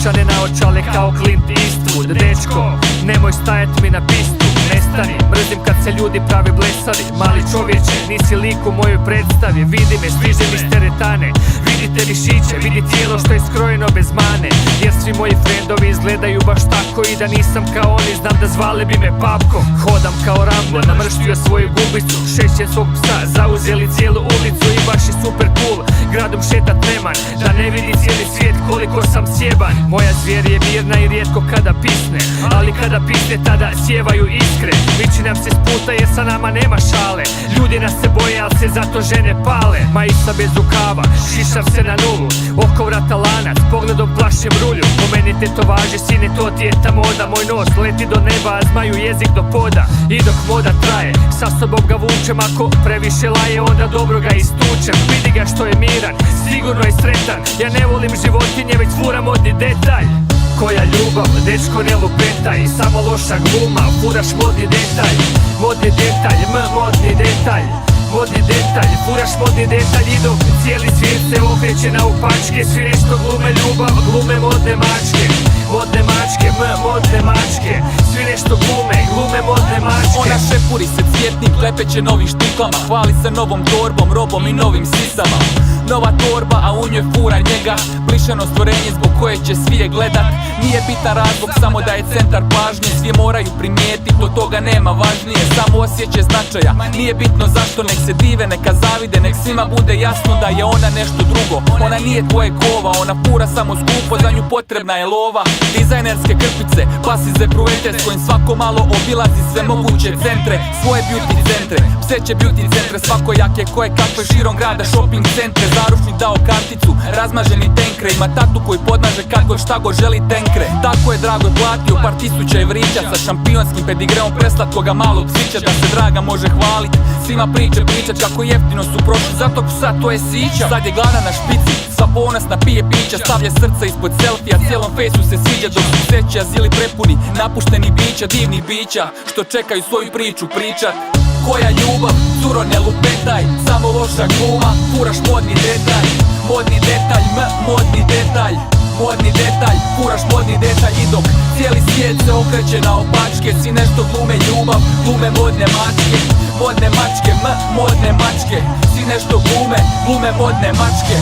Sunčane naočale kao Clint Eastwood. Dečko, nemoj stajat mi na pistu, nestani. Mrzim kad se ljudi prave blesavi. Mali čovječe, nisi lik u mojoj predstavi. Vidi me, stižem iz teretane. Vidite mišiće, vidi tijelo što je skrojeno bez mane. Jer svi moji friendovi izgledaju baš tako. I da nisam kao oni, znam da zvale bi me Papko. Hodam kao Rambo, namrštio svoju gubicu. Šećem svog psa, zauzeli cijelu ulicu. I baš je super cool, gradom šetat neman. Da ne vidi cijeli svijet koliko sam sjeban. Moja zvijer je mirna i rijetko kada pisne, ali kada pisne tada sjevaju iskre. Miči nam se s puta jer sa nama nema šale. Ljudi nas se boje, al se zato žene pale. Majica bez rukava, šišam se na nulu. Oko vrata lanac, pogledom plašem rulju. Po meni tetovaže, sine, to ti je ta moda. Moj nos leti do neba, a zmaju jezik do poda. I dok moda traje, sa sobom ga vučem. Ako previše laje, onda dobro ga istučem. Vidi ga što je miran, sigurno je sretan. Ja ne volim životinje, već furam modni detalj. Koja ljubav, dečko ne lupetaj. Samo loša gluma, furaš modni detalj. Modni detalj, modni detalj. Modni detalj, furaš modni detalj. I dok cijeli svijet se okreće na upačke, svi nešto glume ljubav, glume modne mačke. Modne mačke, modne mačke. Svi nešto glume modne mačke. Ona šepuri se cvjetnik, klepeće novim štiklama. Hvali se novom torbom, robom i novim sisama. Nova torba, a u njoj fura njega. Plišano stvorenje zbog koje će svi je gledat. Nije bitan razlog, samo da je centar pažnje. Svi je moraju primijetit, od toga nema važnije. Samo osjećaj značaja, nije bitno zašto. Nek se dive, neka zavide, nek svima bude jasno da je ona nešto drugo. Ona nije tvoje kova, ona fura samo skupo, za nju potrebna je lova. Dizajnerske krpice, pasize pruvete, s kojim svako malo obilazi sve moguće centre. Svoje beauty centre, pseće beauty centre, svakojake koje kakve širom grada, shopping centre. Zaručnik dao karticu, razmaženi tenkre. Ima tatu koji podmaže kako šta go želi tenkre. Tako je Drago platio par tisuća evrića, sa šampionskim pedigreom preslatkoga malog psića. Da se Draga može hvalit, svima pričat kako jeftino su prošli za tog psa, to je sića. Sad je glada na špici, sva ponosna pije pića. Stavlja srca ispod selfija, cijelom fejsu se sviđa. Dok su seći azili prepuni napušteni bića, divnih bića što čekaju svoju priču pričat. Koja ljubav, curo ne lupetaj, samo loša gluma, furaš modni detalj. Modni detalj, modni detalj. Modni detalj, furaš modni detalj. I dok cijeli svijet se okreće na opačke, svi nešto glume ljubav, glume modne mačke. Modne mačke, modne mačke. Svi nešto glume modne mačke.